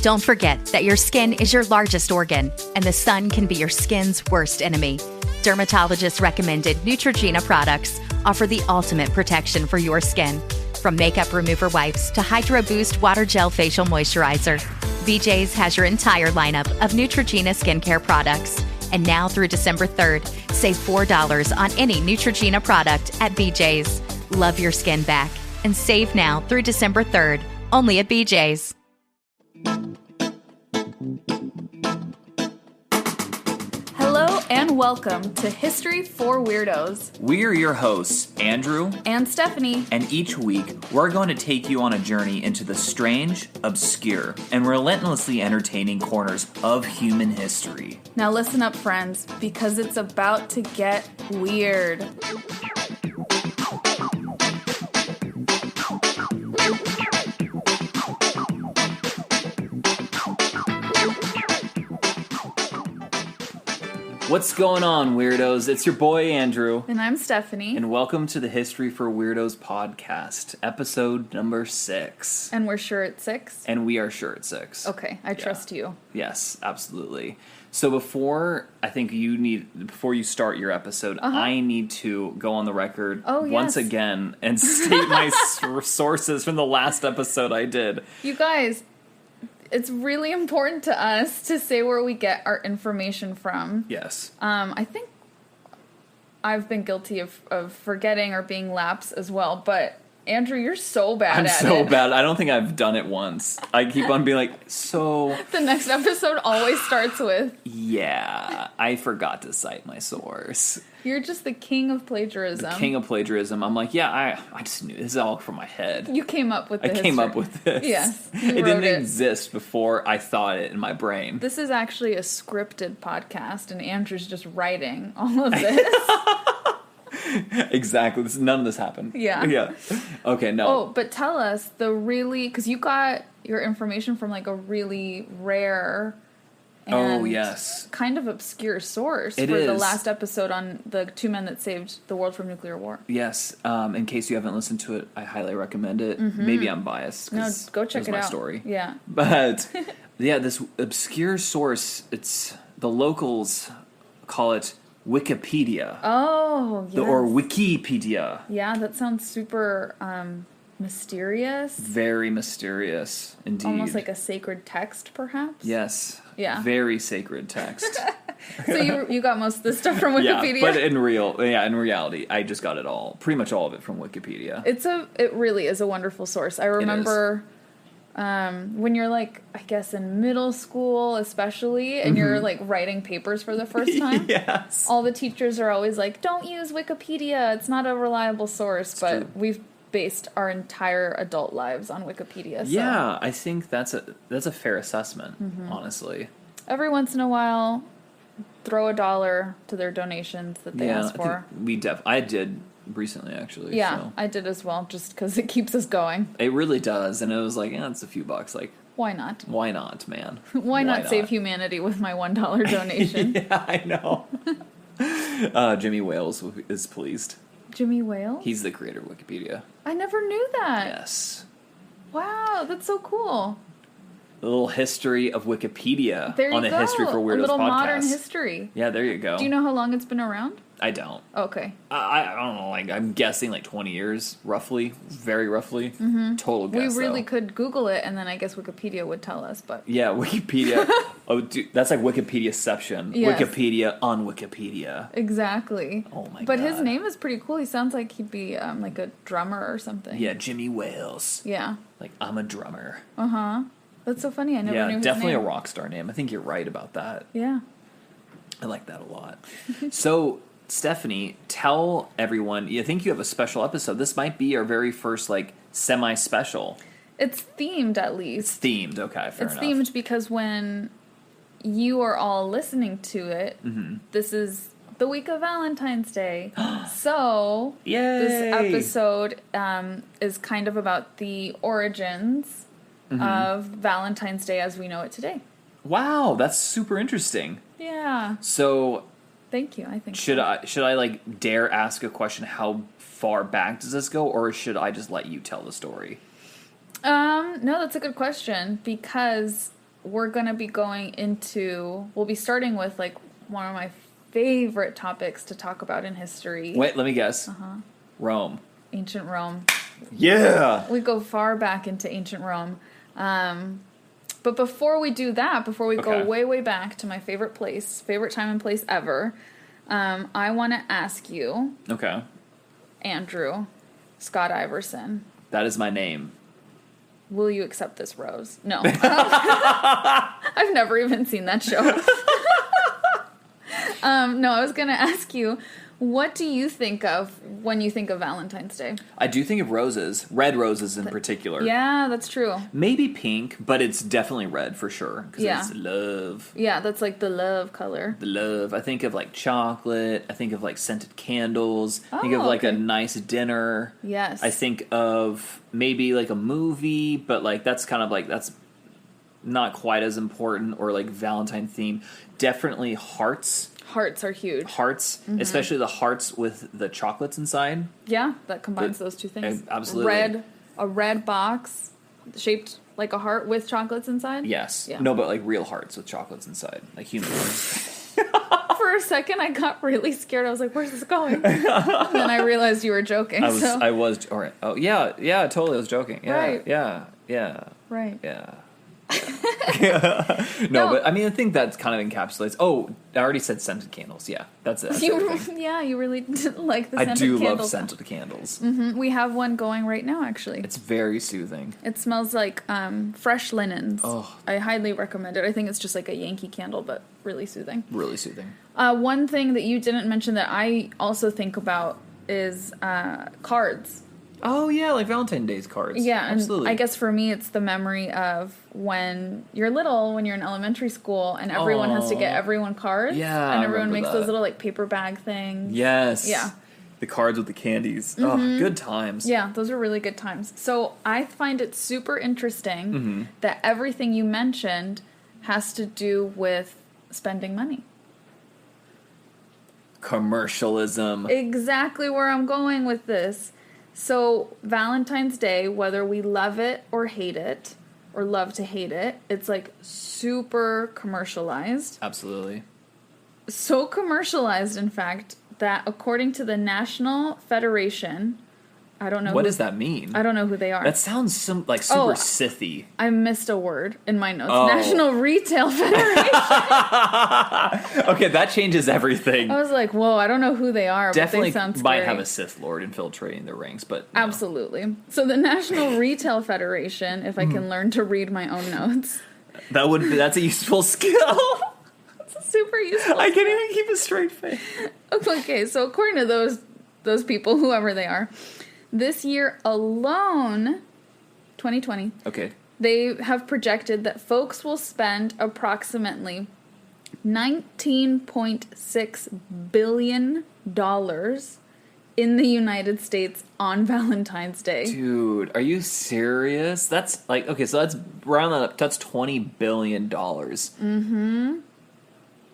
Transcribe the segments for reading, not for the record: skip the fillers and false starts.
Don't forget that your skin is your largest organ, and the sun can be your skin's worst enemy. Dermatologist recommended Neutrogena products offer the ultimate protection for your skin. From makeup remover wipes to Hydro Boost Water Gel Facial Moisturizer, BJ's has your entire lineup of Neutrogena skincare products. And now through December 3rd, save $4 on any Neutrogena product at BJ's. Love your skin back and save now through December 3rd, only at BJ's. Hello and welcome to History for Weirdos. We're your hosts, Andrew and Stephanie. And each week, we're going to take you on a journey into the strange, obscure, and relentlessly entertaining corners of human history. Now listen up, friends, because it's about to get weird. What's going on, weirdos? It's your boy, Andrew. And I'm Stephanie. And welcome to the History for Weirdos podcast, episode number 6. And we're sure it's 6? And we are sure it's 6. Okay, I trust you. Yes, absolutely. So before you start your episode, I need to go on the record once again and state my sources from the last episode I did. You guys, it's really important to us to say where we get our information from. Yes. I think I've been guilty of forgetting or being lapsed as well, but Andrew, you're so bad at it. I'm so bad. I don't think I've done it once. I keep on being like, so... The next episode always starts with... Yeah, I forgot to cite my source. You're just the king of plagiarism. The king of plagiarism. I'm like, yeah, I just knew. This is all from my head. You came up with this. I came up with this. Yes, it didn't exist before I thought it in my brain. This is actually a scripted podcast, and Andrew's just writing all of this. Exactly. None of this happened. Yeah. Okay, no. Oh, but tell us because you got your information from like a really rare and kind of obscure source the last episode on the 2 men that saved the world from nuclear war. Yes. In case you haven't listened to it, I highly recommend it. Mm-hmm. Maybe I'm biased. No, go check it out. My story. Yeah. But yeah, this obscure source, the locals call it Wikipedia. Oh, yes. Or Wikipedia. Yeah, that sounds super mysterious. Very mysterious, indeed. Almost like a sacred text, perhaps? Yes. Yeah. Very sacred text. So you got most of this stuff from Wikipedia? Yeah, but in reality, I just got it all. Pretty much all of it from Wikipedia. It really is a wonderful source. I remember... when you're like, I guess in middle school especially, and you're like writing papers for the first time. Yes. All the teachers are always like, don't use Wikipedia. It's not a reliable source. It's true. We've based our entire adult lives on Wikipedia. So. Yeah, I think that's a fair assessment, honestly. Every once in a while, throw $1 to their donations that they ask for. I did recently, actually. Yeah, so. I did as well, just because it keeps us going. It really does, and it was like, it's a few bucks. Like, why not? Why not, man? Why not save humanity with my $1 donation? Yeah, I know. Jimmy Wales is pleased. Jimmy Wales? He's the creator of Wikipedia. I never knew that. Yes. Wow, that's so cool. A little history of Wikipedia on the History for Weirdos podcast. A little modern history. Yeah, there you go. Do you know how long it's been around? I don't. Okay. I don't know. Like, I'm guessing like 20 years, roughly, very roughly. Mm-hmm. Total guess. We really could Google it, and then I guess Wikipedia would tell us. But yeah, Wikipedia. Oh, dude, that's like Wikipediaception. Yes. Wikipedia on Wikipedia. Exactly. Oh my god. But his name is pretty cool. He sounds like he'd be like a drummer or something. Yeah, Jimmy Wales. Yeah. Like, I'm a drummer. Uh huh. That's so funny. I never knew his name. Yeah, definitely a rock star name. I think you're right about that. Yeah. I like that a lot. So, Stephanie, tell everyone, I think you have a special episode. This might be our very first, like, semi-special. It's themed, at least. It's themed, okay, fair enough. It's themed because when you are all listening to it, this is the week of Valentine's Day. So, this episode is kind of about the origins of Valentine's Day as we know it today. Wow, that's super interesting. Yeah. So, thank you. I think should I like dare ask a question? How far back does this go, or should I just let you tell the story? No, that's a good question because we're going to be we'll be starting with like one of my favorite topics to talk about in history. Wait, let me guess. Rome. Ancient Rome. Yeah. We go far back into ancient Rome. But before we do that, before we go way, way back to my favorite time and place ever, I want to ask you, Andrew Scott Iverson. That is my name. Will you accept this rose? No. I've never even seen that show. No, I was going to ask you, what do you think of when you think of Valentine's Day? I do think of roses. Red roses in particular. Yeah, that's true. Maybe pink, but it's definitely red for sure. Because it's love. Yeah, that's like the love color. The love. I think of like chocolate. I think of like scented candles. I think of like a nice dinner. Yes. I think of maybe like a movie, but like that's kind of like, that's not quite as important, or like Valentine theme. Definitely hearts. Hearts are huge. Hearts, especially the hearts with the chocolates inside. Yeah, that combines those two things. Absolutely. A red box shaped like a heart with chocolates inside? Yes. Yeah. No, but like real hearts with chocolates inside. Like human hearts. For a second, I got really scared. I was like, where's this going? And then I realized you were joking. I was, all right. Oh, yeah, totally, I was joking. Yeah, right. Yeah. Right. Yeah. No, but I mean, I think that kind of encapsulates. Oh, I already said scented candles. Yeah, that's it. You really did like the scented candles. I do love scented candles. Mm-hmm. We have one going right now, actually. It's very soothing. It smells like fresh linens. Oh. I highly recommend it. I think it's just like a Yankee candle, but really soothing. Really soothing. One thing that you didn't mention that I also think about is cards. Oh, yeah, like Valentine's Day cards. Yeah, absolutely. And I guess for me, it's the memory of when you're little, when you're in elementary school, and everyone has to get everyone cards. Yeah, and everyone makes those little, like, paper bag things. Yes. Yeah. The cards with the candies. Mm-hmm. Oh, good times. Yeah, those are really good times. So I find it super interesting that everything you mentioned has to do with spending money. Commercialism. Exactly where I'm going with this. So Valentine's Day, whether we love it or hate it, or love to hate it, it's like super commercialized. Absolutely. So commercialized, in fact, that according to the National Federation, I don't know. What does that mean? I don't know who they are. That sounds like super Sithy. I missed a word in my notes. Oh. National Retail Federation. Okay, that changes everything. I was like, whoa, I don't know who they are, Definitely but they sound scary. Might have a Sith Lord infiltrating the ranks, but... No. Absolutely. So the National Retail Federation, if I can learn to read my own notes... That's a useful skill. It's a super useful I can't even keep a straight face. Okay, so according to those people, whoever they are... This year alone, 2020, they have projected that folks will spend approximately $19.6 billion in the United States on Valentine's Day. Dude, are you serious? That's like, okay, so that's round that up. That's $20 billion. Mm-hmm.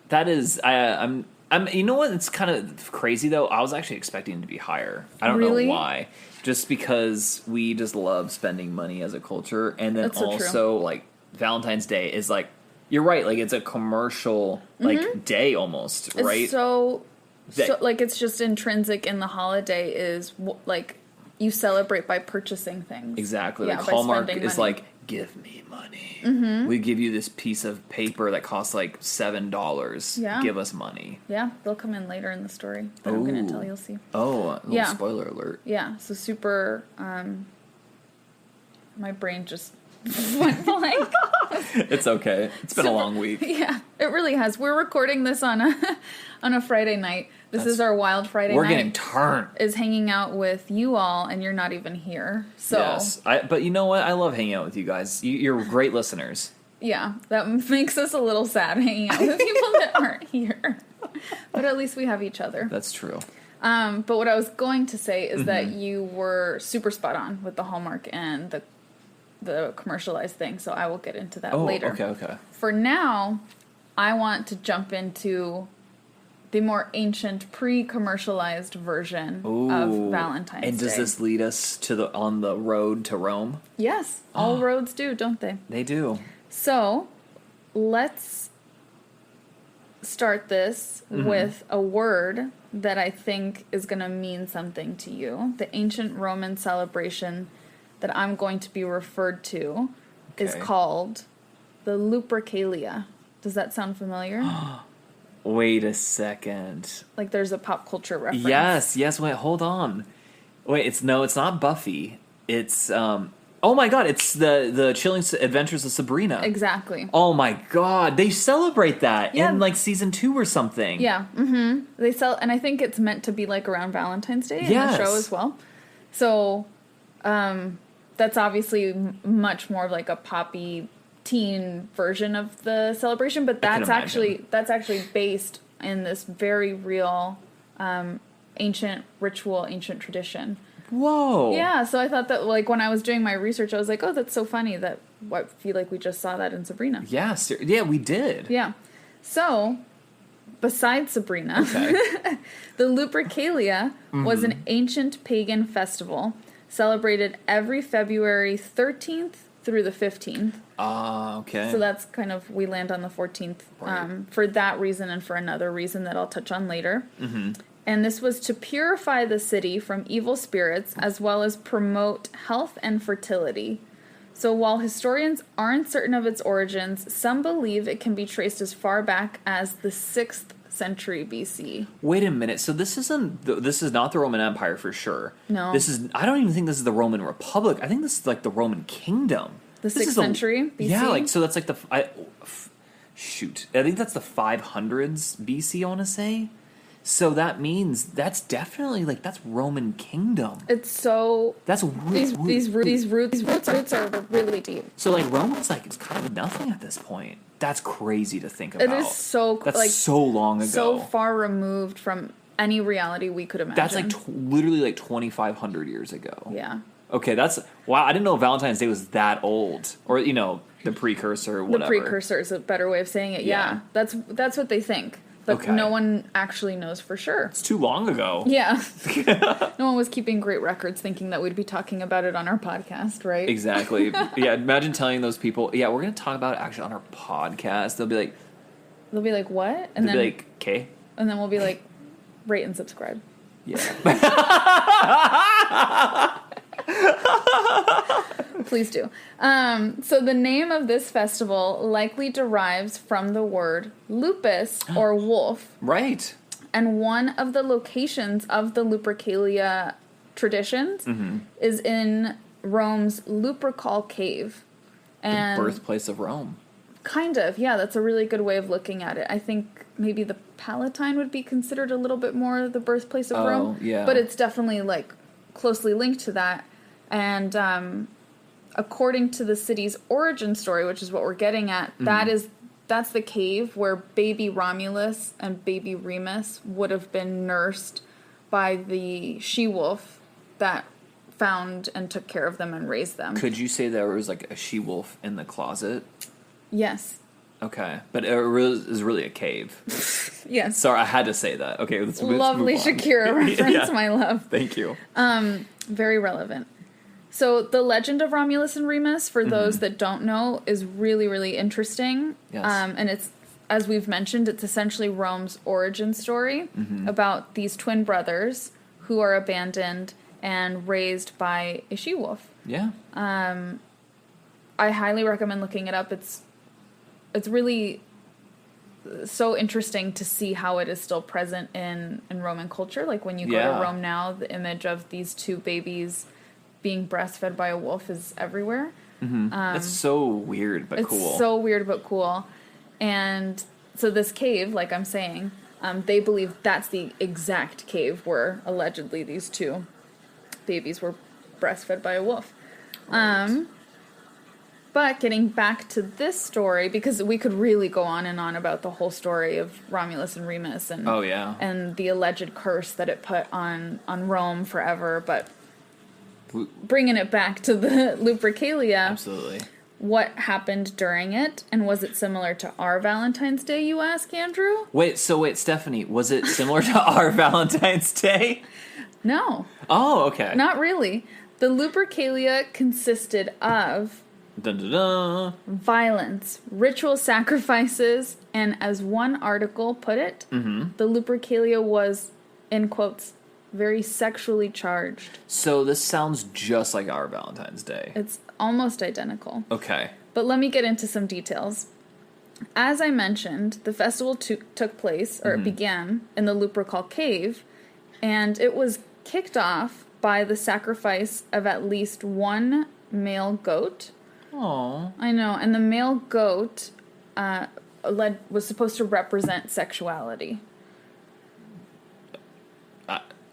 That is, I'm, you know what? It's kind of crazy though. I was actually expecting it to be higher. I don't know why. Just because we just love spending money as a culture, and then also like Valentine's Day is like, you're right. Like it's a commercial like day almost, right? It's so like it's just intrinsic in the holiday is like you celebrate by purchasing things. Exactly. Yeah, like Hallmark is like, give me money. Mm-hmm. We give you this piece of paper that costs like $7. Yeah. Give us money. Yeah, they'll come in later in the story. But I'm going to tell you, you'll see. Oh, a little spoiler alert. Yeah, so super, my brain just went blank. It's okay. It's been a long week. Yeah, it really has. We're recording this on a Friday night. This is our wild Friday night. We're getting turned. Is hanging out with you all, and you're not even here. So yes, but you know what? I love hanging out with you guys. You're great listeners. Yeah, that makes us a little sad hanging out with people that aren't here. But at least we have each other. That's true. But what I was going to say is that you were super spot on with the Hallmark and the commercialized thing. So I will get into that later. Okay. For now, I want to jump into the more ancient, pre-commercialized version of Valentine's Day. And does this lead us on the road to Rome? Yes, all roads do, don't they? They do. So, let's start this with a word that I think is going to mean something to you. The ancient Roman celebration that I'm going to be referred to is called the Lupercalia. Does that sound familiar? Wait a second. Like there's a pop culture reference. Yes, wait, hold on. Wait, it's not Buffy. It's oh my god, it's the Chilling Adventures of Sabrina. Exactly. Oh my god, they celebrate that in like season 2 or something. Yeah. They and I think it's meant to be like around Valentine's Day in the show as well. So, that's obviously much more of like a poppy teen version of the celebration, but that's actually based in this very real, ancient ritual, ancient tradition. Whoa. Yeah, so I thought that, like, when I was doing my research, I was like, oh, that's so funny that I feel like we just saw that in Sabrina. Yeah, we did. Yeah. So, besides Sabrina, the Lupercalia was an ancient pagan festival celebrated every February 13th through the 15th. Okay. So that's kind of, we land on the 14th for that reason and for another reason that I'll touch on later. And this was to purify the city from evil spirits as well as promote health and fertility. So while historians aren't certain of its origins, some believe it can be traced as far back as the 6th century BC. Wait a minute. So this is not the Roman Empire for sure. No. I don't even think this is the Roman Republic. I think this is like the Roman Kingdom. The 6th century BC? Yeah, like, so that's like shoot. I think that's the 500s BC, I want to say. So that means that's definitely like that's Roman Kingdom. It's so that's these roots are really deep. So like Rome's like it's kind of nothing at this point. That's crazy to think about. It is so that's like so long ago, so far removed from any reality we could imagine. That's like literally like 2,500 years ago. Yeah. Okay, that's wow. I didn't know Valentine's Day was that old, or the precursor, or whatever. The precursor is a better way of saying it. Yeah. That's what they think. But no one actually knows for sure. It's too long ago. Yeah. No one was keeping great records thinking that we'd be talking about it on our podcast, right? Exactly. Yeah, imagine telling those people, yeah, we're going to talk about it actually on our podcast. They'll be like, what? And they'll be like, okay. And then we'll be like, rate and subscribe. Yeah. Please do. So the name of this festival likely derives from the word lupus or wolf. Right. And one of the locations of the Lupercalia traditions is in Rome's Lupercal Cave. And the birthplace of Rome. Kind of, yeah. That's a really good way of looking at it. I think maybe the Palatine would be considered a little bit more the birthplace of Rome. Yeah. But it's definitely like closely linked to that. And according to the city's origin story, which is what we're getting at, that's the cave where baby Romulus and baby Remus would have been nursed by the she-wolf that found and took care of them and raised them. Could you say there was like a she-wolf in the closet? Yes. Okay, but it is really a cave. Yes. Sorry, I had to say that. Okay, let's Lovely move on. Shakira reference, my love. Thank you. Very relevant. So the legend of Romulus and Remus, for those that don't know, is really, really interesting. Yes. And it's, as we've mentioned, it's essentially Rome's origin story about these twin brothers who are abandoned and raised by a she-wolf. Yeah. I highly recommend looking it up. It's really so interesting to see how it is still present in Roman culture. Like when you go to Rome now, the image of these two babies being breastfed by a wolf is everywhere. It's so weird but cool. It's so weird but cool. And so this cave, like I'm saying, they believe that's the exact cave where allegedly these two babies were breastfed by a wolf. Right. But getting back to this story, because we could really go on and on about the whole story of Romulus and Remus and and the alleged curse that it put on Rome forever, but bringing it back to the Lupercalia. Absolutely. What happened during it, and was it similar to our Valentine's Day, you ask, Andrew? Wait, Stephanie, was it similar to our Valentine's Day? No. Oh, okay. Not really. The Lupercalia consisted of Dun, dun, dun. Violence, ritual sacrifices, and as one article put it, the Lupercalia was, in quotes, very sexually charged. So this sounds just like our Valentine's Day. It's almost identical. Okay. But let me get into some details. As I mentioned, the festival took place, or it began, in the Lupercal Cave, and it was kicked off by the sacrifice of at least one male goat. Aww. I know, and the male goat was supposed to represent sexuality.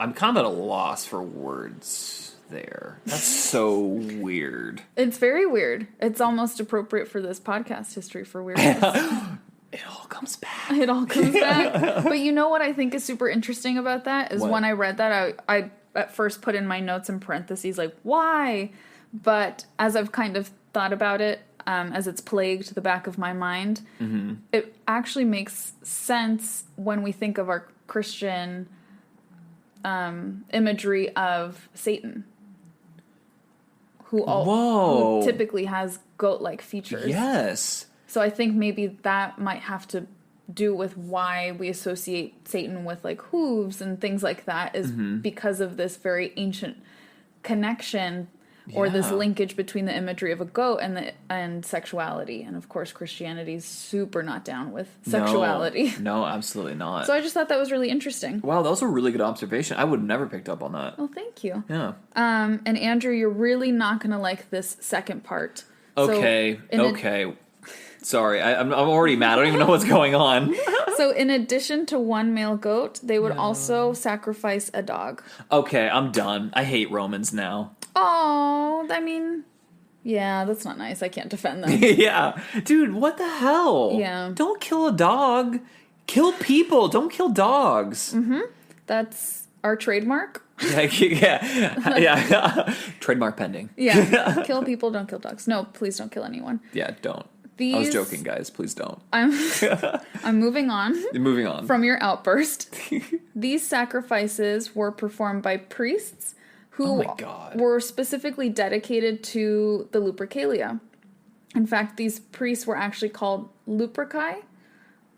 I'm kind of at a loss for words there. That's so weird. It's very weird. It's almost appropriate for this podcast, History for Weirdness. It all comes back. It all comes back. But you know what I think is super interesting about that is when I read that, I at first put in my notes in parentheses, like, why? But as I've kind of thought about it, as it's plagued the back of my mind, it actually makes sense when we think of our Christian imagery of Satan, who typically has goat-like features. Yes. So I think maybe that might have to do with why we associate Satan with like hooves and things like that, is because of this very ancient connection or this linkage between the imagery of a goat and sexuality. And of course, Christianity is super not down with sexuality. No, absolutely not. So I just thought that was really interesting. Wow, that was a really good observation. I would have never picked up on that. Well, thank you. Yeah. And Andrew, you're really not going to like this second part. Okay. Sorry, I'm already mad. I don't even know what's going on. So in addition to one male goat, they would also sacrifice a dog. Okay, I'm done. I hate Romans now. Oh, I mean, yeah, that's not nice. I can't defend them. Yeah. Dude, what the hell? Yeah. Don't kill a dog. Kill people. Don't kill dogs. That's our trademark. Yeah. Trademark pending. Yeah. Kill people, don't kill dogs. No, please don't kill anyone. Yeah, don't. I was joking, guys. Please don't. I'm moving on. Moving on. From your outburst. These sacrifices were performed by priests who were specifically dedicated to the Lupercalia. In fact, these priests were actually called Luperci,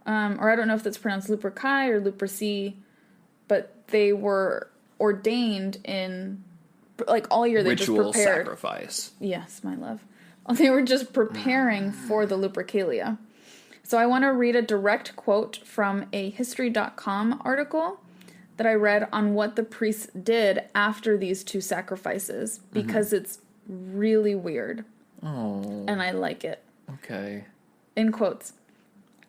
or I don't know if that's pronounced Luperci or Luperci, but they were ordained in, like, all year they just prepared. Ritual sacrifice. Yes, my love. They were just preparing for the Lupercalia. So I want to read a direct quote from a History.com article that I read on what the priests did after these two sacrifices, because it's really weird. Oh. And I like it. Okay. In quotes,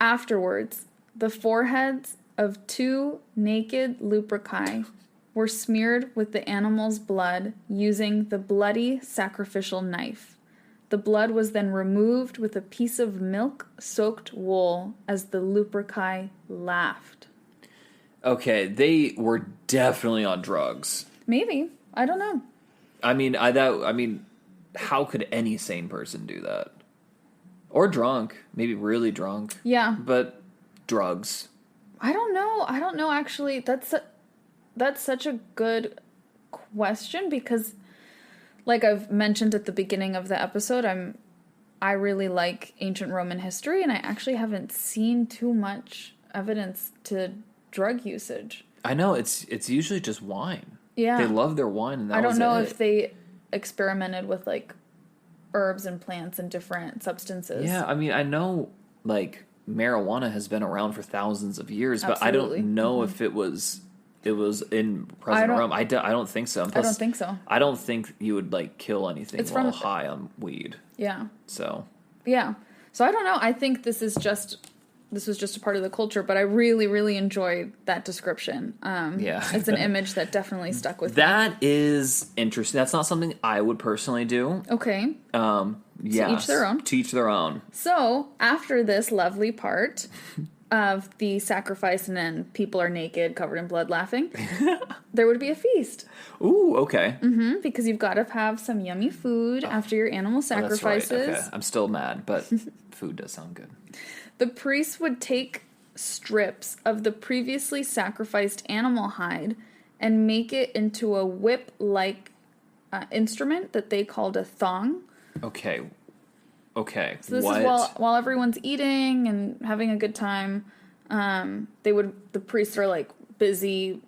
afterwards, the foreheads of two naked Luperci were smeared with the animal's blood using the bloody sacrificial knife. The blood was then removed with a piece of milk-soaked wool as the Luperci laughed. Okay, they were definitely on drugs. Maybe. I don't know. I mean, how could any sane person do that? Or drunk. Maybe really drunk. Yeah. But drugs. I don't know, actually. That's such a good question because, like I've mentioned at the beginning of the episode, I really like ancient Roman history, and I actually haven't seen too much evidence to drug usage. I know, it's usually just wine. Yeah. They love their wine, and that was it. I don't know if they experimented with, like, herbs and plants and different substances. Yeah, I mean, I know, like, marijuana has been around for thousands of years, but Absolutely. I don't know if it was in present Rome. I don't think so. Plus, I don't think so. I don't think you would, like, kill anything while high on weed. Yeah. So. Yeah. So I don't know. I think this was just a part of the culture, but I really, really enjoyed that description. Yeah. It's an image that definitely stuck with me. That is interesting. That's not something I would personally do. Okay. Yeah. To each their own. To each their own. So, after this lovely part of the sacrifice and then people are naked, covered in blood, laughing, there would be a feast. Ooh, okay. Because you've got to have some yummy food after your animal sacrifices. That's right. Okay. I'm still mad, but food does sound good. The priests would take strips of the previously sacrificed animal hide and make it into a whip-like instrument that they called a thong. Okay. Okay. So this is while everyone's eating and having a good time. The priests are like busy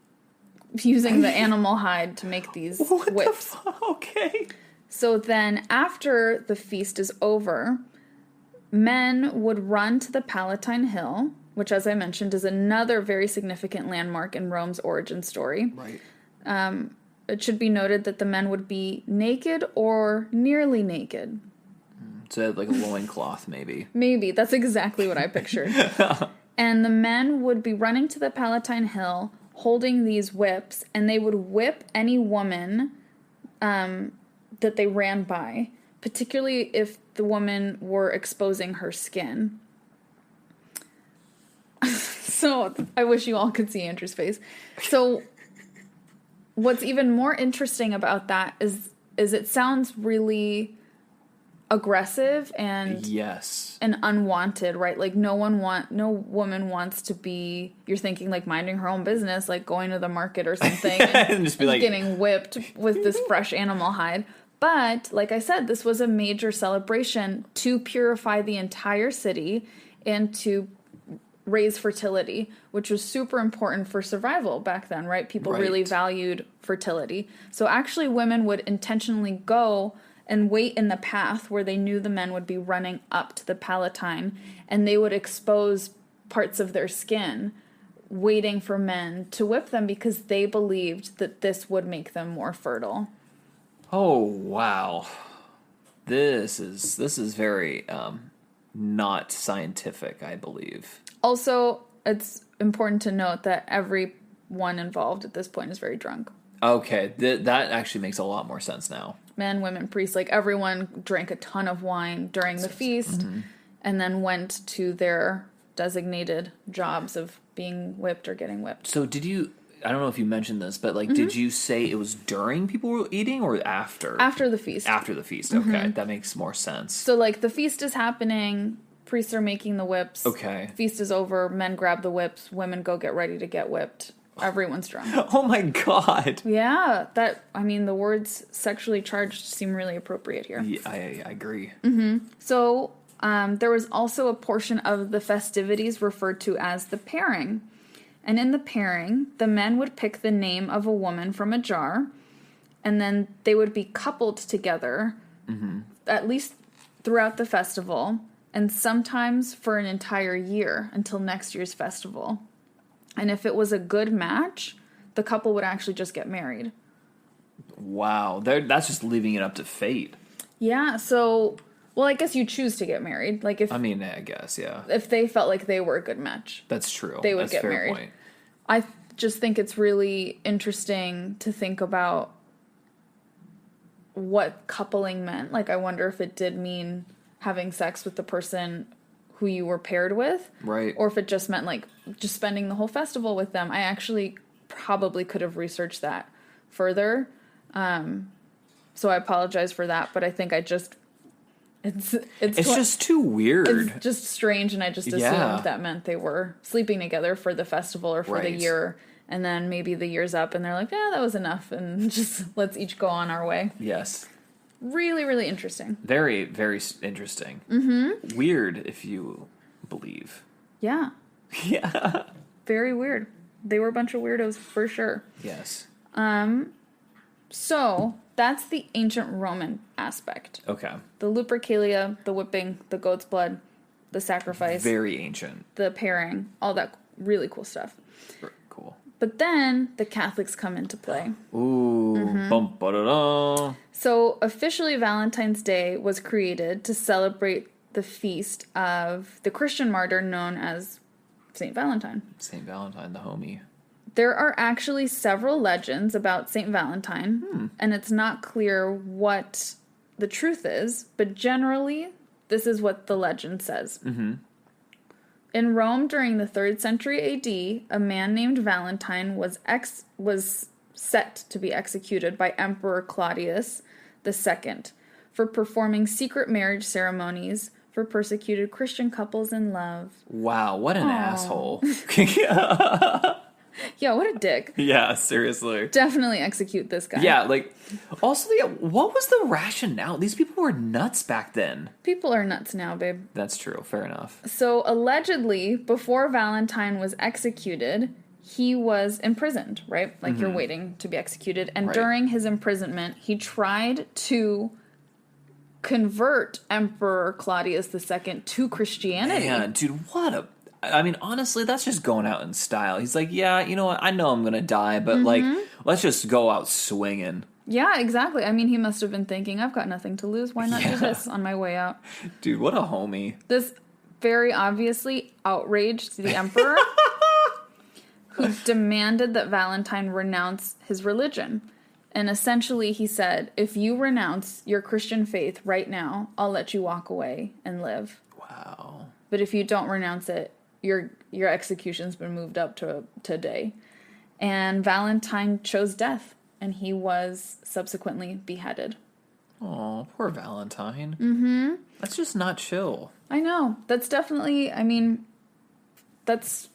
using the animal hide to make these whips. Okay. So then after the feast is over, men would run to the Palatine Hill, which, as I mentioned, is another very significant landmark in Rome's origin story. Right. It should be noted that the men would be naked or nearly naked. So like a loincloth, maybe. Maybe. That's exactly what I pictured. And the men would be running to the Palatine Hill holding these whips, and they would whip any woman that they ran by, particularly if the woman were exposing her skin. So I wish you all could see Andrew's face. So what's even more interesting about that is it sounds really aggressive and unwanted, right? Like no woman wants to be, you're thinking like minding her own business, like going to the market or something and just be like getting whipped with this fresh animal hide. But like I said, this was a major celebration to purify the entire city and to raise fertility, which was super important for survival back then, right? People really valued fertility. So actually women would intentionally go and wait in the path where they knew the men would be running up to the Palatine, and they would expose parts of their skin, waiting for men to whip them because they believed that this would make them more fertile. Oh, wow. This is very not scientific, I believe. Also, it's important to note that everyone involved at this point is very drunk. Okay, that actually makes a lot more sense now. Men, women, priests, like everyone drank a ton of wine during the feast and then went to their designated jobs of being whipped or getting whipped. So I don't know if you mentioned this, but like, did you say it was during people were eating or after? After the feast. After the feast, okay. That makes more sense. So like the feast is happening, priests are making the whips. Okay. Feast is over, men grab the whips, women go get ready to get whipped. Everyone's drunk. Oh my God. Yeah, the words sexually charged seem really appropriate here. Yeah, I agree. So there was also a portion of the festivities referred to as the pairing. And in the pairing, the men would pick the name of a woman from a jar, and then they would be coupled together, at least throughout the festival, and sometimes for an entire year until next year's festival. And if it was a good match, the couple would actually just get married. Wow. That's just leaving it up to fate. Yeah, so, well, I guess you choose to get married. Like I guess, yeah. If they felt like they were a good match. That's true. They would get married. Point. I just think it's really interesting to think about what coupling meant. Like, I wonder if it did mean having sex with the person who you were paired with. Right. Or if it just meant, like, just spending the whole festival with them. I actually probably could have researched that further. So I apologize for that, but I think it's just too weird. It's just strange, and I just assumed that meant they were sleeping together for the festival or for the year, and then maybe the year's up, and they're like, that was enough, and just let's each go on our way. Yes. Really, really interesting. Very, very interesting. Weird, if you believe. Yeah. Yeah. Very weird. They were a bunch of weirdos for sure. Yes. So that's the ancient Roman aspect. Okay. The Lupercalia, the whipping, the goat's blood, the sacrifice. Very ancient. The pairing, all that really cool stuff. Cool. But then the Catholics come into play. Ooh. Bum, ba-da-da. So officially Valentine's Day was created to celebrate the feast of the Christian martyr known as St. Valentine. St. Valentine, the homie. There are actually several legends about St. Valentine, and it's not clear what the truth is, but generally, this is what the legend says. In Rome during the 3rd century AD, a man named Valentine was set to be executed by Emperor Claudius II for performing secret marriage ceremonies for persecuted Christian couples in love. Wow, what an asshole. Yeah, what a dick. Yeah, seriously. Definitely execute this guy. Yeah, like, also, yeah, what was the rationale? These people were nuts back then. People are nuts now, babe. That's true. Fair enough. So, allegedly, before Valentine was executed, he was imprisoned, right? Like, you're waiting to be executed. And during his imprisonment, he tried to convert Emperor Claudius II to Christianity. Man, dude, I mean, honestly, that's just going out in style. He's like, yeah, you know what? I know I'm going to die, but, like, let's just go out swinging. Yeah, exactly. I mean, he must have been thinking, I've got nothing to lose. Why not do this on my way out? Dude, what a homie. This very obviously outraged the emperor, who demanded that Valentine renounce his religion. And essentially he said, if you renounce your Christian faith right now, I'll let you walk away and live. Wow. But if you don't renounce it, your execution's been moved up to today. And Valentine chose death, and he was subsequently beheaded. Oh, poor Valentine. Mm-hmm. That's just not chill. I know. That's definitely, I mean, that's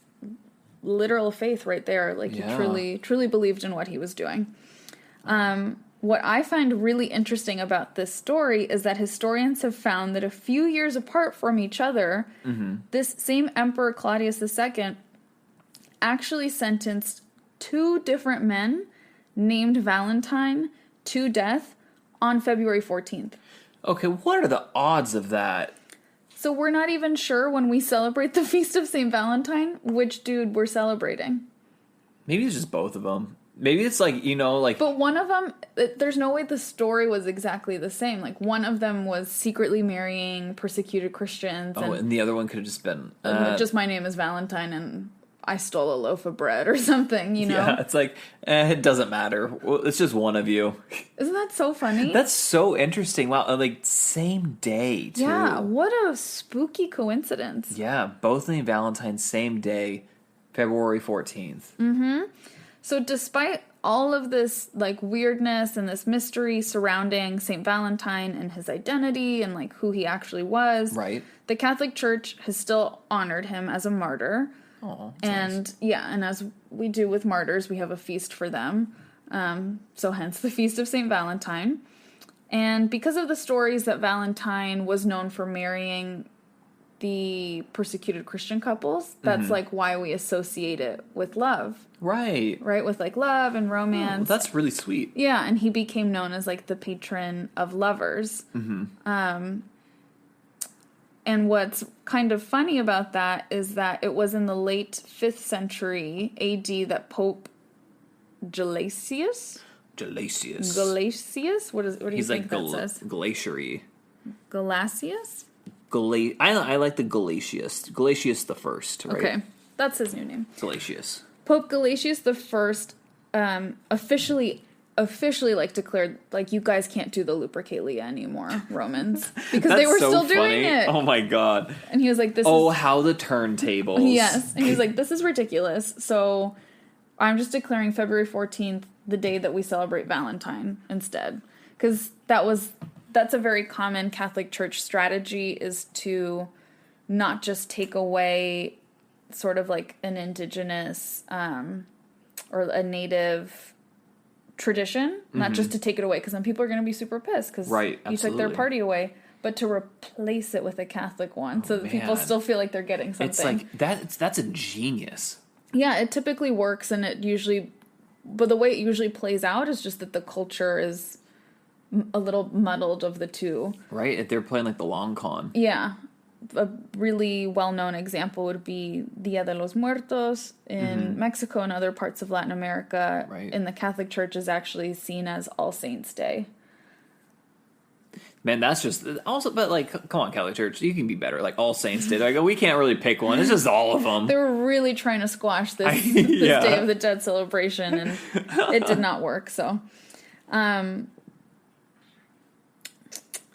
literal faith right there. Like, he truly believed in what he was doing. What I find really interesting about this story is that historians have found that a few years apart from each other, this same Emperor Claudius II actually sentenced 2 different men named Valentine to death on February 14th. Okay, what are the odds of that? So we're not even sure when we celebrate the Feast of St. Valentine which dude we're celebrating. Maybe it's just both of them. Maybe it's like, you know, like... But one of them, there's no way the story was exactly the same. Like, one of them was secretly marrying persecuted Christians. And the other one could have just been... just my name is Valentine and I stole a loaf of bread or something, you know? Yeah, it's like, it doesn't matter. It's just one of you. Isn't that so funny? That's so interesting. Wow, like, same day, too. Yeah, what a spooky coincidence. Yeah, both named Valentine, same day, February 14th. Mm-hmm. So despite all of this, like, weirdness and this mystery surrounding St. Valentine and his identity and, like, who he actually was, right? The Catholic Church has still honored him as a martyr. Oh, and nice. Yeah, and as we do with martyrs, we have a feast for them. So hence the Feast of St. Valentine. And because of the stories that Valentine was known for marrying the persecuted Christian couples, that's like why we associate it with love. Right, with like love and romance. Oh, that's really sweet. Yeah, and he became known as like the patron of lovers. And what's kind of funny about that is that it was in the late 5th century AD that Pope Gelasius? What do you think that says? Glaciary. Gelasius? I like the Gelasius. Gelasius the First, right? Okay, that's his new name. Gelasius. Pope Gelasius the First officially like declared, like, you guys can't do the Lupercalia anymore, Romans, because they were still doing it. Oh my god! And he was like, how the turntables. Yes, and he was like, this is ridiculous. So I'm just declaring February 14th the day that we celebrate Valentine instead, because that's a very common Catholic Church strategy, is to not just take away sort of like an indigenous or a native tradition, not just to take it away, because then people are going to be super pissed because you took their party away, but to replace it with a Catholic one so that people still feel like they're getting something. It's like that's a genius. Yeah, it typically works, and but the way it usually plays out is just that the culture is a little muddled of the two. Right, they're playing like the long con. Yeah. A really well-known example would be Dia de los Muertos in Mexico and other parts of Latin America. Right. In the Catholic Church is actually seen as All Saints' Day. Man, that's just also, but like, come on, Catholic Church, you can be better. Like All Saints Day, like we can't really pick one. It's just all of them. They were really trying to squash this Day of the Dead celebration, and it did not work. So,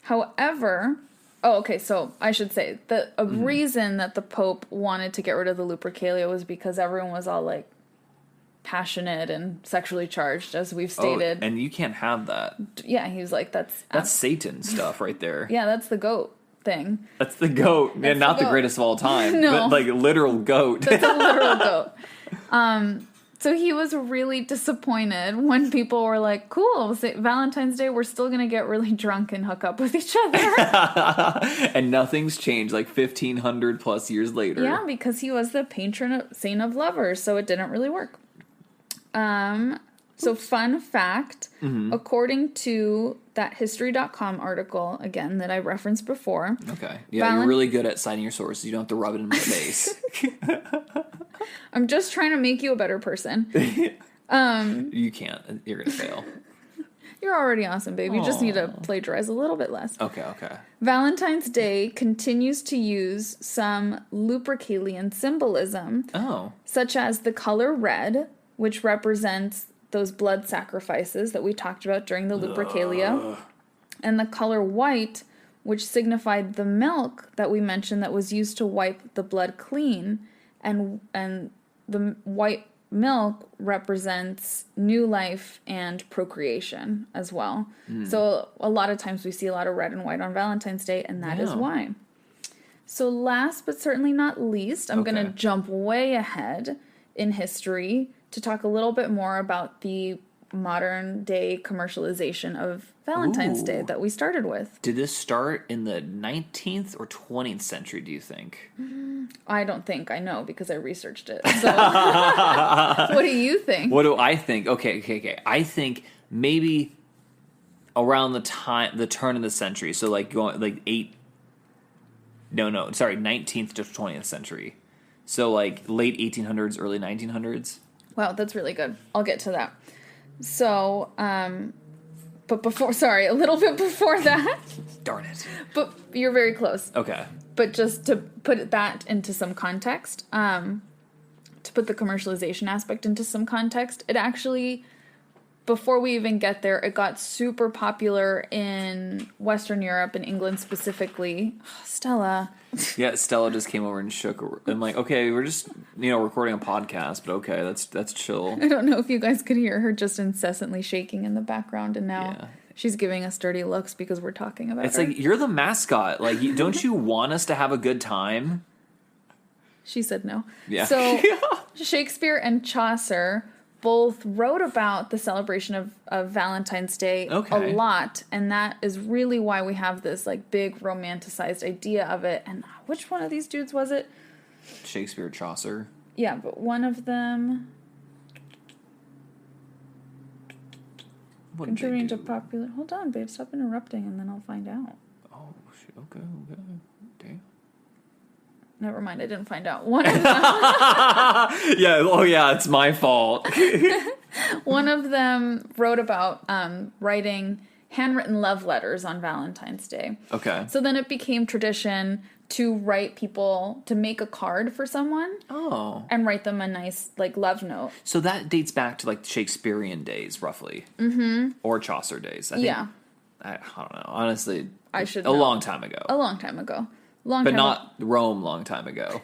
however. Oh, okay, so I should say that a reason that the Pope wanted to get rid of the Lupercalia was because everyone was all, like, passionate and sexually charged, as we've stated. Oh, and you can't have that. Yeah, he was like, that's Satan stuff right there. Yeah, that's the goat thing. That's the goat, and not the greatest of all time, no. but, like, literal goat. That's a literal goat. So he was really disappointed when people were like, cool, Valentine's Day, we're still going to get really drunk and hook up with each other. And nothing's changed 1,500 plus years later. Yeah, because he was the saint of lovers, so it didn't really work. So fun fact, according to that History.com article, again, that I referenced before. Okay. Yeah, you're really good at citing your sources. You don't have to rub it in my face. I'm just trying to make you a better person. You can't. You're going to fail. You're already awesome, babe. You just need to plagiarize a little bit less. Okay. Valentine's Day continues to use some Lupercalian symbolism. Such as the color red, which represents those blood sacrifices that we talked about during the Lupercalia, and the color white, which signified the milk that we mentioned that was used to wipe the blood clean, and the white milk represents new life and procreation as well. So a lot of times we see a lot of red and white on Valentine's Day, and that is why. So last but certainly not least, I'm going to jump way ahead in history to talk a little bit more about the modern day commercialization of Valentine's Day that we started with. Did this start in the 19th or 20th century, do you think? I don't think. I know because I researched it. So what do you think? What do I think? Okay. I think maybe around the turn of the century. So going 19th to 20th century. So late 1800s, early 1900s. Wow, that's really good. I'll get to that. So, but a little bit before that. Darn it. But you're very close. Okay. But just to put that into some context, to put the commercialization aspect into some context, it actually, before we even get there, it got super popular in Western Europe and England specifically. Stella. Yeah, Stella just came over and shook her. I'm like, okay, we're just, recording a podcast, but okay, that's chill. I don't know if you guys could hear her just incessantly shaking in the background, and now she's giving us dirty looks because we're talking about it's her. Like, you're the mascot. Don't you want us to have a good time? She said no. Yeah. So Shakespeare and Chaucer both wrote about the celebration of Valentine's Day a lot, and that is really why we have this big romanticized idea of it. And which one of these dudes was it? Shakespeare, Chaucer. Yeah, but one of them contributing to popular. Hold on, babe, stop interrupting, and then I'll find out. Oh, okay. Damn. Never mind, I didn't find out. One of them, it's my fault. one of them wrote about writing handwritten love letters on Valentine's Day. Okay. So then it became tradition to to make a card for someone. Oh. And write them a nice, love note. So that dates back to, Shakespearean days, roughly. Mm-hmm. Or Chaucer days. I think, I don't know. Honestly, I should know. A long time ago. But not Rome long time ago.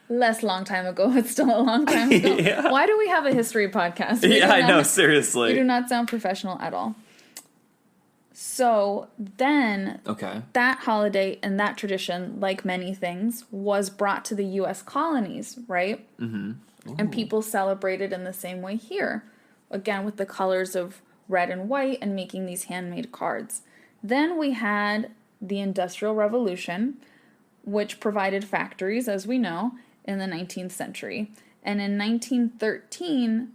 Less long time ago, but still a long time ago. Yeah. Why do we have a history podcast? I know, seriously. We do not sound professional at all. So then, that holiday and that tradition, like many things, was brought to the U.S. colonies, right? Mm-hmm. And people celebrated in the same way here. Again, with the colors of red and white and making these handmade cards. Then we had the Industrial Revolution, which provided factories, as we know, in the 19th century. And in 1913,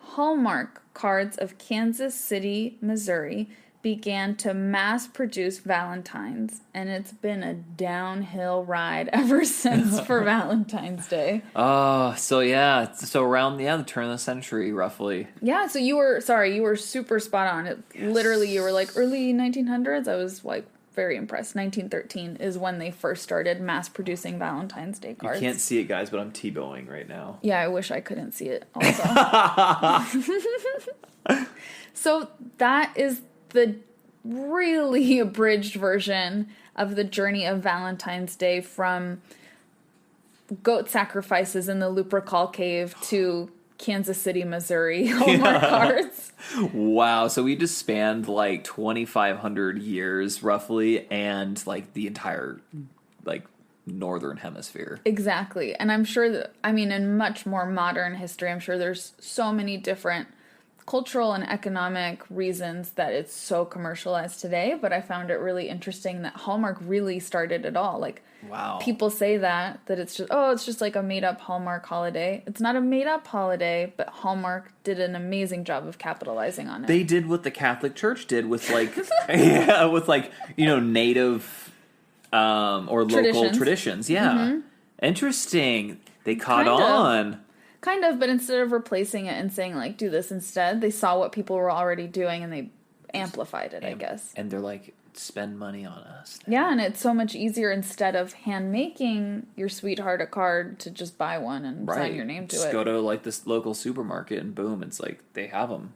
Hallmark cards of Kansas City, Missouri, began to mass produce Valentines, and it's been a downhill ride ever since for Valentine's Day. So around the turn of the century, roughly. Yeah, so you were super spot on. Literally, you were early 1900s. I was very impressed. 1913 is when they first started mass producing Valentine's Day cards. You can't see it, guys, but I'm T-bowing right now. Yeah, I wish I couldn't see it also. So that is the really abridged version of the journey of Valentine's Day, from goat sacrifices in the Lupercal Cave to Kansas City, Missouri Hallmark cards. Wow, so we just spanned 2,500 years roughly, and the entire Northern Hemisphere. Exactly. And I'm sure that, I mean, in much more modern history, I'm sure there's so many different cultural and economic reasons that it's so commercialized today, but I found it really interesting that Hallmark really started it all. Like, wow. People say that it's just like a made-up Hallmark holiday. It's not a made-up holiday, but Hallmark did an amazing job of capitalizing on it. They did what the Catholic Church did with, like, yeah, with, like, you know, native or local traditions. Yeah. Mm-hmm. Interesting. They caught on. Kind of, but instead of replacing it and saying, like, do this instead, they saw what people were already doing and they amplified it, I guess. And they're like, spend money on us. Yeah, and it's so much easier instead of hand-making your sweetheart a card to just buy one and sign your name to it. Just go to, like, this local supermarket and boom, it's like, they have them.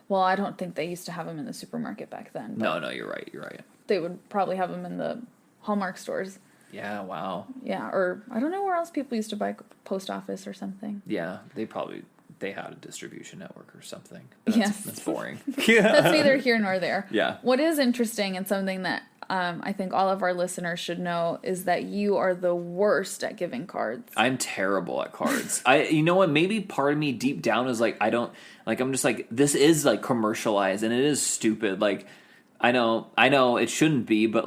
Well, I don't think they used to have them in the supermarket back then. No, you're right. They would probably have them in the Hallmark stores. Yeah, wow. Yeah, or I don't know where else people used to buy, post office or something. Yeah, they had a distribution network or something. That's boring. That's neither here nor there. Yeah. What is interesting and something that I think all of our listeners should know is that you are the worst at giving cards. I'm terrible at cards. You know what? Maybe part of me deep down is like, I'm just like, this is like commercialized and it is stupid. Like, I know it shouldn't be, but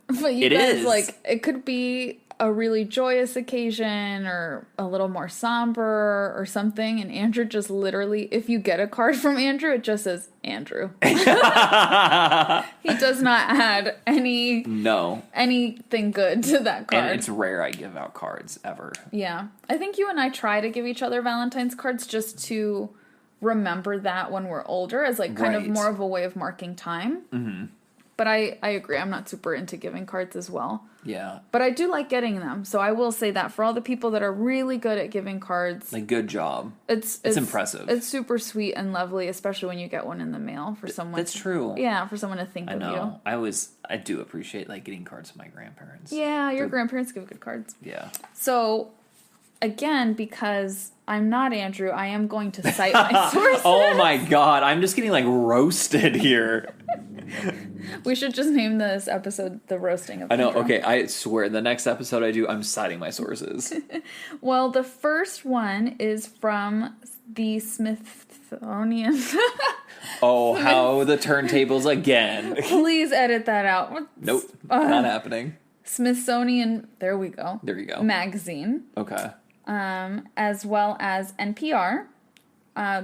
you guys, is. Like, it could be a really joyous occasion or a little more somber or something, and Andrew just literally, if you get a card from Andrew, it just says Andrew. He does not add anything good to that card. And it's rare I give out cards ever. Yeah. I think you and I try to give each other Valentine's cards just to remember that when we're older as like kind of more of a way of marking time. Mm-hmm. But I agree. I'm not super into giving cards as well. Yeah. But I do like getting them. So I will say that for all the people that are really good at giving cards. Like, good job. It's impressive. It's super sweet and lovely, especially when you get one in the mail for someone. That's true. Yeah, for someone to think of you. I know. I do appreciate, like, getting cards from my grandparents. Yeah, your grandparents give good cards. Yeah. So, again, because I'm not Andrew, I am going to cite my sources. Oh my god, I'm just getting, like, roasted here. We should just name this episode The Roasting of Andrew. I know, okay, I swear, the next episode I do, I'm citing my sources. Well, the first one is from the Smithsonian. Oh, how the turntables again. Please edit that out. Nope, not happening. Smithsonian, there we go. There you go. Magazine. Okay. As well as NPR.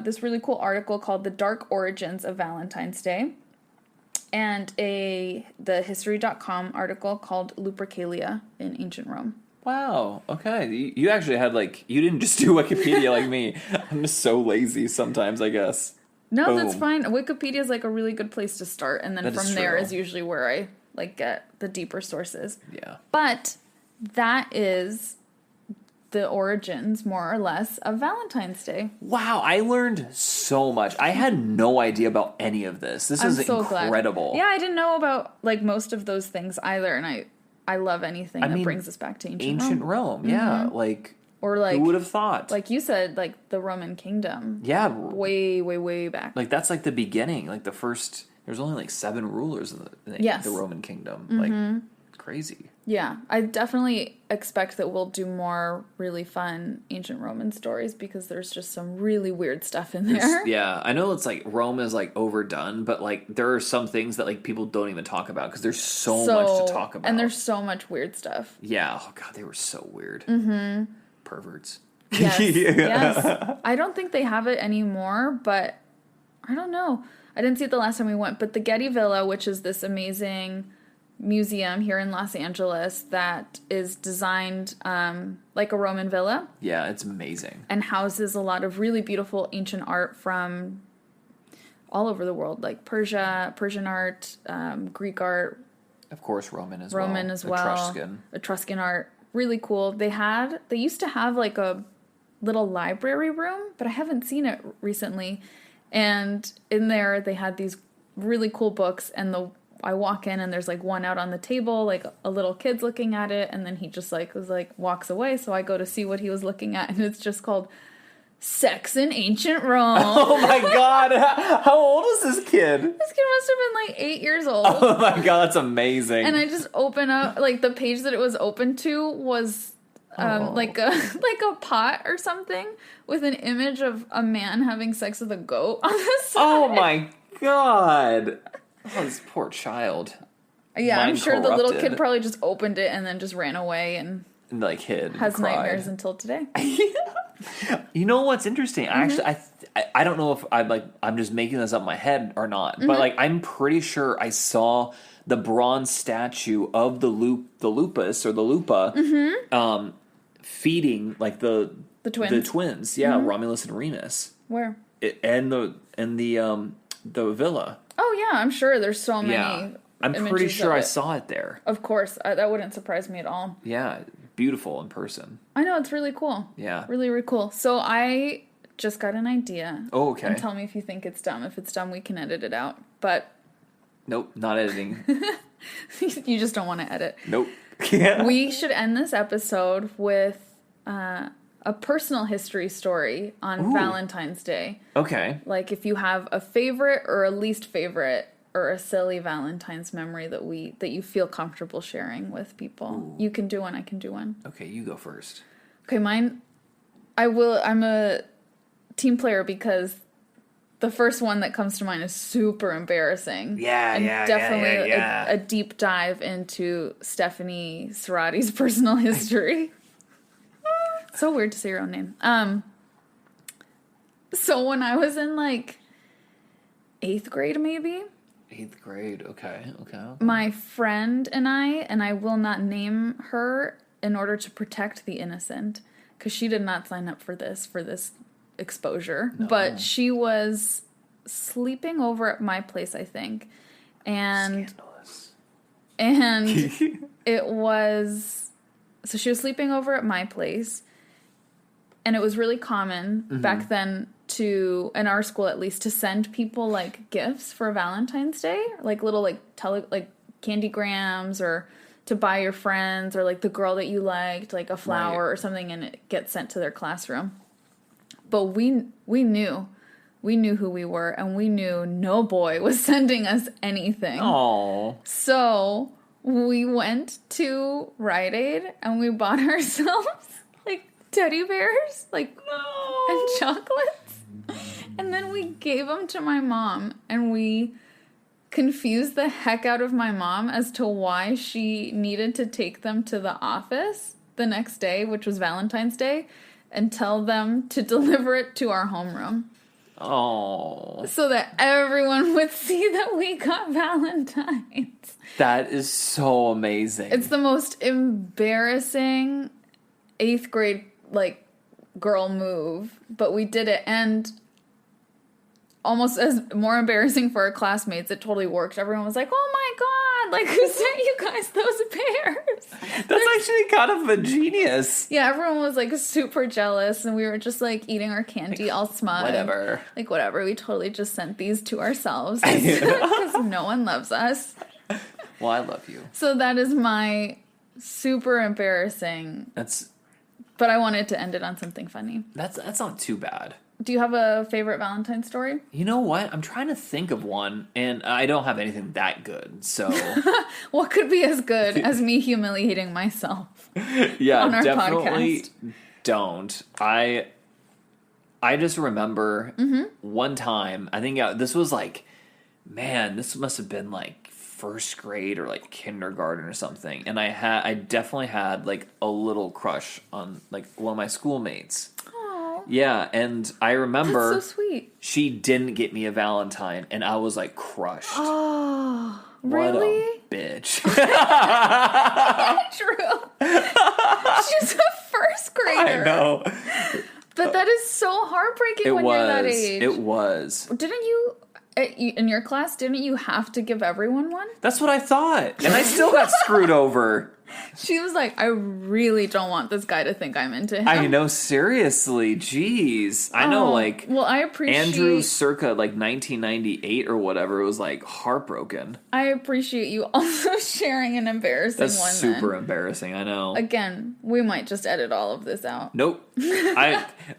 This really cool article called The Dark Origins of Valentine's Day. And the History.com article called Lupercalia in Ancient Rome. Wow, okay. You actually had, like, you didn't just do Wikipedia like me. I'm just so lazy sometimes, I guess. No, Boom. That's fine. Wikipedia is, like, a really good place to start. And then that from there is usually where I, like, get the deeper sources. Yeah. But that is the origins, more or less, of Valentine's Day. Wow, I learned so much. I had no idea about any of this. This is so incredible. Glad. Yeah, I didn't know about, like, most of those things either, and I love anything that brings us back to ancient Rome. Yeah, mm-hmm. Like, or like, who would have thought? Like you said, like the Roman kingdom. Yeah, way, way, way back. Like, that's like the beginning. Like, the first. There's only like 7 rulers in the Roman kingdom. Mm-hmm. Like, it's crazy. Yeah, I definitely expect that we'll do more really fun ancient Roman stories because there's just some really weird stuff in there. Yeah, I know it's like Rome is like overdone, but like there are some things that like people don't even talk about because there's so much to talk about. And there's so much weird stuff. Yeah, oh god, they were so weird. Mm-hmm. Perverts. Yes, yes. I don't think they have it anymore, but I don't know. I didn't see it the last time we went, but the Getty Villa, which is this amazing museum here in Los Angeles that is designed like a Roman villa. Yeah, it's amazing. And houses a lot of really beautiful ancient art from all over the world, like Persian art, Greek art. Of course, Roman as well. Etruscan art. Really cool. They used to have like a little library room, but I haven't seen it recently. And in there, they had these really cool books, and I walk in and there's like one out on the table, like a little kid's looking at it, and then he just like walks away. So I go to see what he was looking at, and it's just called Sex in Ancient Rome. Oh my God. How old was this kid? This kid must have been like 8 years old. Oh my God, that's amazing. And I just open up, like the page that it was open to was like a pot or something with an image of a man having sex with a goat on the side. Oh my God. Oh, this poor child. Yeah, Mind I'm sure corrupted. the little kid probably just opened it and then just ran away and like hid. Has cried. nightmares until today. You know what's interesting? Mm-hmm. I don't know if I'm just making this up in my head or not, but like I'm pretty sure I saw the bronze statue of the lupus or the lupa feeding like the twins. The twins, yeah, Romulus and Remus. Where? And the villa. Oh yeah, I'm sure there's so many. Yeah. I'm pretty sure I saw it there. Of course, that wouldn't surprise me at all. Yeah, beautiful in person. I know, it's really cool. Yeah. Really, really cool. So I just got an idea. Oh, okay. And tell me if you think it's dumb. If it's dumb, we can edit it out. But nope, not editing. You just don't want to edit. Nope. Yeah. We should end this episode with a personal history story on Valentine's Day. Okay. Like if you have a favorite or a least favorite or a silly Valentine's memory that you feel comfortable sharing with people. Ooh. You can do one, I can do one. Okay, you go first. Okay, mine, I'm a team player because the first one that comes to mind is super embarrassing. Yeah, definitely a deep dive into Stephanie Serrati's personal history. So weird to say your own name. So when I was in like 8th grade maybe. 8th grade, okay. My friend and I will not name her in order to protect the innocent, because she did not sign up for this exposure. No. But she was sleeping over at my place, I think. And scandalous. And it was, so she was sleeping over at my place, and it was really common back then to, in our school at least, to send people like gifts for Valentine's Day, like little like candygrams, or to buy your friends or like the girl that you liked like a flower or something, and it gets sent to their classroom. But we knew who we were, and we knew no boy was sending us anything. Oh. So we went to Rite Aid and we bought ourselves like teddy bears, like and chocolates. And then we gave them to my mom, and we confused the heck out of my mom as to why she needed to take them to the office the next day, which was Valentine's Day, and tell them to deliver it to our homeroom. Oh. So that everyone would see that we got Valentine's. That is so amazing. It's the most embarrassing 8th grade, like, girl move, but we did it, and almost as more embarrassing for our classmates, it totally worked. Everyone was like, oh my god, like, who sent you guys those bears? That's actually kind of a genius. Yeah, everyone was like super jealous, and we were just like eating our candy like, all smug. Whatever. Like, whatever, we totally just sent these to ourselves because no one loves us. Well, I love you. So that is my super embarrassing. But I wanted to end it on something funny. That's not too bad. Do you have a favorite Valentine's story? You know what? I'm trying to think of one, and I don't have anything that good, so... What could be as good as me humiliating myself yeah, on our definitely podcast? Don't. I just remember one time, I think this was like, man, this must have been like first grade or like kindergarten or something, and I definitely had like a little crush on like one of my schoolmates. Yeah, and I remember that's so sweet. She didn't get me a Valentine, and I was like crushed. Oh, really? What a bitch. True. She's a first grader. I know. But that is so heartbreaking when you're that age. It was. Didn't you, in your class, didn't you have to give everyone one? That's what I thought. And I still got screwed over. She was like, I really don't want this guy to think I'm into him. I know, seriously. Jeez. I know, like... Well, I appreciate... Andrew circa, like, 1998 or whatever was, like, heartbroken. I appreciate you also sharing an embarrassing one. That's super embarrassing, I know. Again, we might just edit all of this out. Nope.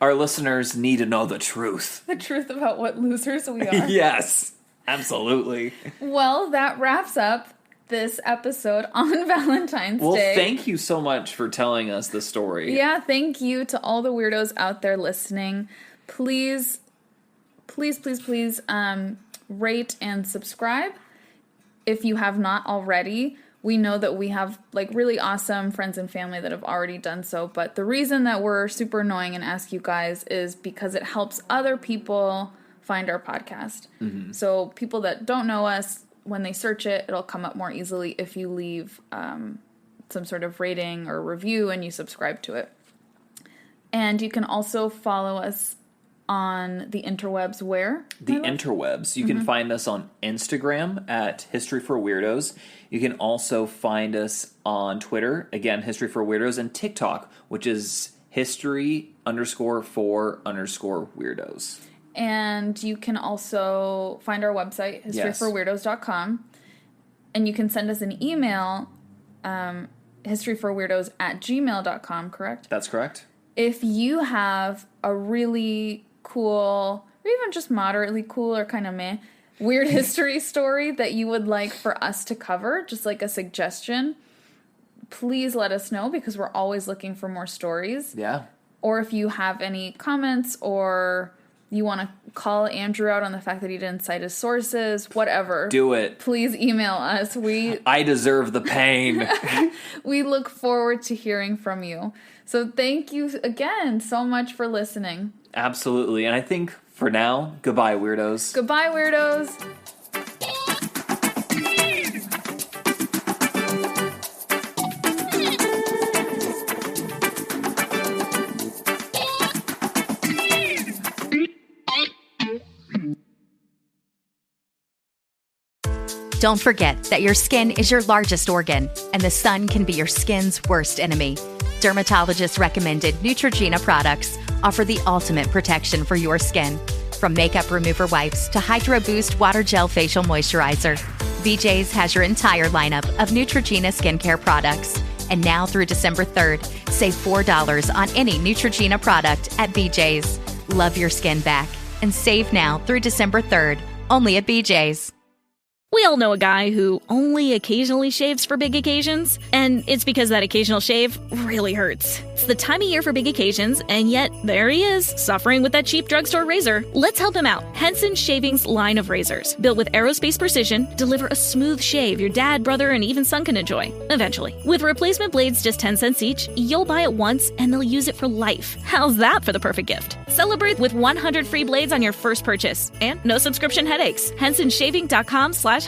Our listeners need to know the truth. The truth about what losers we are. Yes. Absolutely. Well, that wraps up this episode on Valentine's Day. Well, thank you so much for telling us the story. Yeah, thank you to all the weirdos out there listening. Please rate and subscribe if you have not already. We know that we have like really awesome friends and family that have already done so, but the reason that we're super annoying and ask you guys is because it helps other people find our podcast. Mm-hmm. So people that don't know us, when they search it, it'll come up more easily if you leave some sort of rating or review and you subscribe to it. And you can also follow us on the interwebs where? The interwebs. You can find us on Instagram at History for Weirdos. You can also find us on Twitter, again, History for Weirdos, and TikTok, which is history_for_weirdos. And you can also find our website, historyforweirdos.com. And you can send us an email, historyforweirdos@gmail.com, correct? That's correct. If you have a really cool, or even just moderately cool or kind of meh, weird history story that you would like for us to cover, just like a suggestion, please let us know because we're always looking for more stories. Yeah. Or if you have any comments or... you want to call Andrew out on the fact that he didn't cite his sources, whatever. Do it. Please email us. I deserve the pain. We look forward to hearing from you. So thank you again so much for listening. Absolutely. And I think for now, goodbye, weirdos. Goodbye, weirdos. Don't forget that your skin is your largest organ, and the sun can be your skin's worst enemy. Dermatologist recommended Neutrogena products offer the ultimate protection for your skin. From makeup remover wipes to Hydro Boost Water Gel Facial Moisturizer, BJ's has your entire lineup of Neutrogena skincare products. And now through December 3rd, save $4 on any Neutrogena product at BJ's. Love your skin back and save now through December 3rd, only at BJ's. We all know a guy who only occasionally shaves for big occasions, and it's because that occasional shave really hurts. It's the time of year for big occasions, and yet there he is, suffering with that cheap drugstore razor. Let's help him out. Henson Shaving's line of razors, built with aerospace precision, deliver a smooth shave your dad, brother, and even son can enjoy, eventually. With replacement blades just 10 cents each, you'll buy it once, and they'll use it for life. How's that for the perfect gift? Celebrate with 100 free blades on your first purchase, and no subscription headaches. HensonShaving.com/holiday.